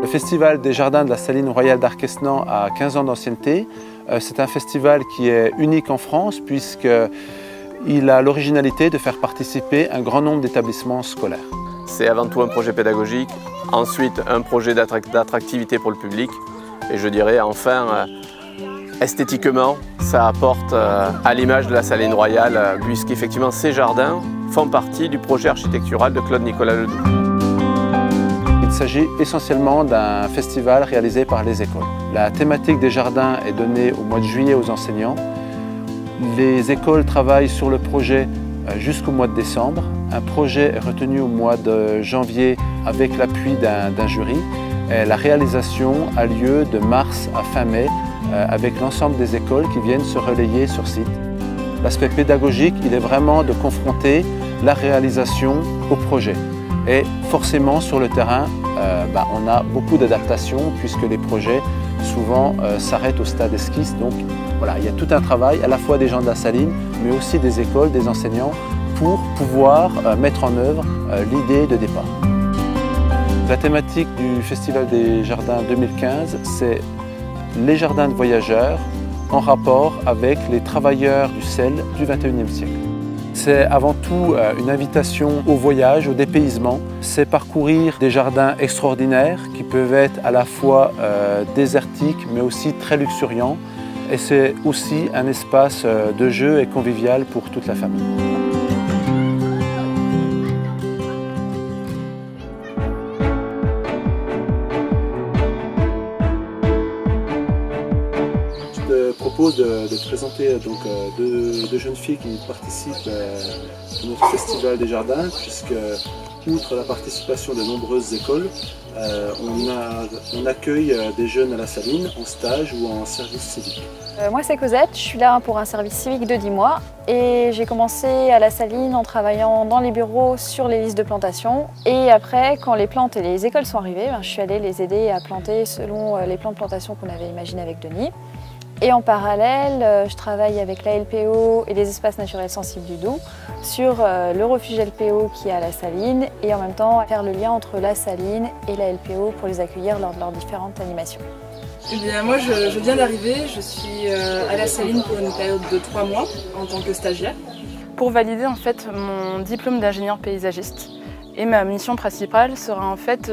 Le Festival des Jardins de la Saline Royale d'Arquesnan a 15 ans d'ancienneté. C'est un festival qui est unique en France puisqu'il a l'originalité de faire participer un grand nombre d'établissements scolaires. C'est avant tout un projet pédagogique, ensuite un projet d'attractivité pour le public et je dirais enfin esthétiquement ça apporte à l'image de la Saline Royale puisqu'effectivement ces jardins font partie du projet architectural de Claude Nicolas Ledoux. Il s'agit essentiellement d'un festival réalisé par les écoles. La thématique des jardins est donnée au mois de juillet aux enseignants. Les écoles travaillent sur le projet jusqu'au mois de décembre. Un projet est retenu au mois de janvier avec l'appui d'un jury. Et la réalisation a lieu de mars à fin mai avec l'ensemble des écoles qui viennent se relayer sur site. L'aspect pédagogique, il est vraiment de confronter la réalisation au projet. Et forcément, sur le terrain, on a beaucoup d'adaptations puisque les projets, souvent, s'arrêtent au stade esquisse. Donc voilà, il y a tout un travail, à la fois des gens de la Saline, mais aussi des écoles, des enseignants, pour pouvoir mettre en œuvre l'idée de départ. La thématique du Festival des Jardins 2015, c'est les jardins de voyageurs en rapport avec les travailleurs du sel du XXIe siècle. C'est avant tout une invitation au voyage, au dépaysement. C'est parcourir des jardins extraordinaires qui peuvent être à la fois désertiques mais aussi très luxuriants. Et c'est aussi un espace de jeu et convivial pour toute la famille. Je te propose de te présenter donc, deux jeunes filles qui participent à notre Festival des Jardins, puisque, outre la participation de nombreuses écoles, on accueille des jeunes à la Saline en stage ou en service civique. Moi c'est Cosette, je suis là pour un service civique de 10 mois et j'ai commencé à la Saline en travaillant dans les bureaux sur les listes de plantation. Et après, quand les plantes et les écoles sont arrivées, je suis allée les aider à planter selon les plans de plantation qu'on avait imaginés avec Denis. Et en parallèle, je travaille avec la LPO et les espaces naturels sensibles du Doubs sur le refuge LPO qui est à la Saline et en même temps faire le lien entre la Saline et la LPO pour les accueillir lors de leurs différentes animations. Eh bien, moi je viens d'arriver, je suis à la Saline pour une période de 3 mois en tant que stagiaire. Pour valider en fait mon diplôme d'ingénieur paysagiste. Et ma mission principale sera en fait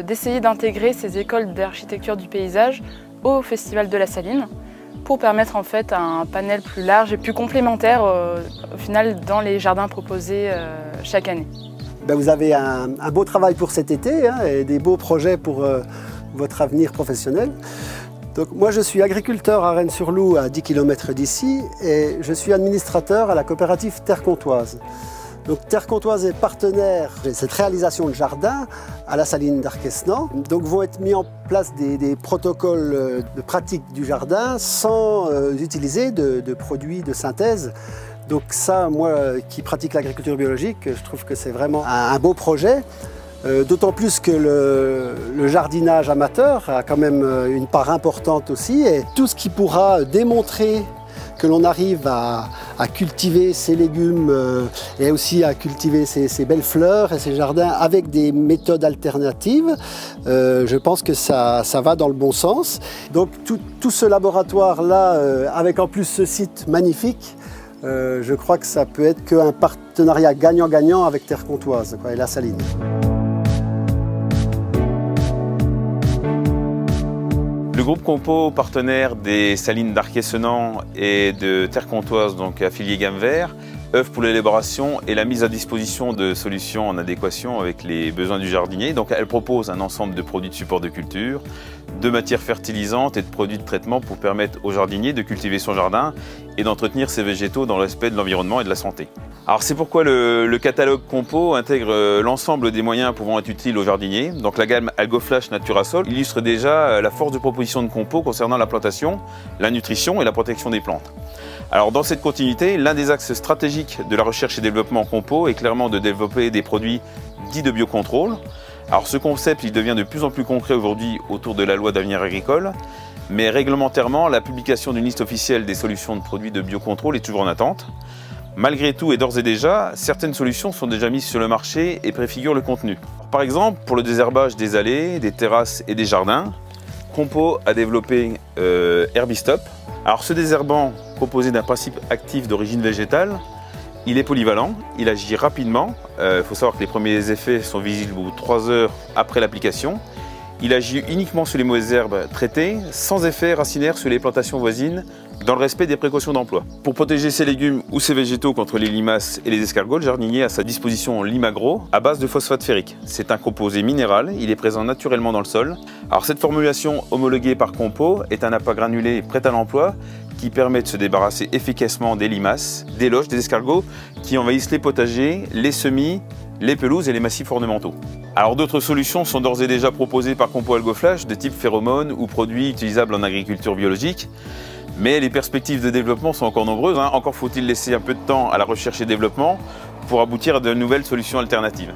d'essayer d'intégrer ces écoles d'architecture du paysage au Festival de la Saline, pour permettre en fait un panel plus large et plus complémentaire au final dans les jardins proposés chaque année. Vous avez un beau travail pour cet été et des beaux projets pour votre avenir professionnel. Donc, moi je suis agriculteur à Rennes-sur-Loup à 10 km d'ici et je suis administrateur à la coopérative Terre Comtoise. Donc Terre Comtoise est partenaire de cette réalisation de jardin à la Saline d'Arquesnan. Donc vont être mis en place des protocoles de pratique du jardin sans utiliser de produits de synthèse. Donc ça, moi qui pratique l'agriculture biologique, je trouve que c'est vraiment un beau projet. D'autant plus que le jardinage amateur a quand même une part importante aussi. Et tout ce qui pourra démontrer que l'on arrive à cultiver ces légumes et aussi à cultiver ces belles fleurs et ces jardins avec des méthodes alternatives, je pense que ça va dans le bon sens. Donc tout ce laboratoire-là, avec en plus ce site magnifique, je crois que ça peut être qu'un partenariat gagnant-gagnant avec Terre Comtoise et la Saline. Le groupe Compo, partenaire des Salines d'Arquesnan et de Terre Comtoise, donc affilié Gamme Vert, œuvre pour l'élaboration et la mise à disposition de solutions en adéquation avec les besoins du jardinier. Donc elle propose un ensemble de produits de support de culture, de matières fertilisantes et de produits de traitement pour permettre au jardinier de cultiver son jardin et d'entretenir ses végétaux dans le respect de l'environnement et de la santé. Alors c'est pourquoi le catalogue Compo intègre l'ensemble des moyens pouvant être utiles aux jardiniers. Donc la gamme AlgoFlash Naturasol illustre déjà la force de proposition de Compo concernant la plantation, la nutrition et la protection des plantes. Alors dans cette continuité, l'un des axes stratégiques de la recherche et développement Compo est clairement de développer des produits dits de biocontrôle. Alors ce concept il devient de plus en plus concret aujourd'hui autour de la loi d'avenir agricole, mais réglementairement la publication d'une liste officielle des solutions de produits de biocontrôle est toujours en attente. Malgré tout et d'ores et déjà, certaines solutions sont déjà mises sur le marché et préfigurent le contenu. Par exemple, pour le désherbage des allées, des terrasses et des jardins, Compo a développé Herbistop. Alors ce désherbant, composé d'un principe actif d'origine végétale, il est polyvalent, il agit rapidement. Il faut savoir que les premiers effets sont visibles au bout de 3 heures après l'application. Il agit uniquement sur les mauvaises herbes traitées, sans effet racinaire sur les plantations voisines, dans le respect des précautions d'emploi. Pour protéger ses légumes ou ses végétaux contre les limaces et les escargots, le jardinier a à sa disposition Limagro à base de phosphate ferrique. C'est un composé minéral, il est présent naturellement dans le sol. Alors cette formulation homologuée par Compo est un appât granulé prêt à l'emploi qui permet de se débarrasser efficacement des limaces, des loches, des escargots qui envahissent les potagers, les semis, les pelouses et les massifs ornementaux. Alors d'autres solutions sont d'ores et déjà proposées par Compo Algoflash de type phéromones ou produits utilisables en agriculture biologique. Mais les perspectives de développement sont encore nombreuses. Encore faut-il laisser un peu de temps à la recherche et développement pour aboutir à de nouvelles solutions alternatives.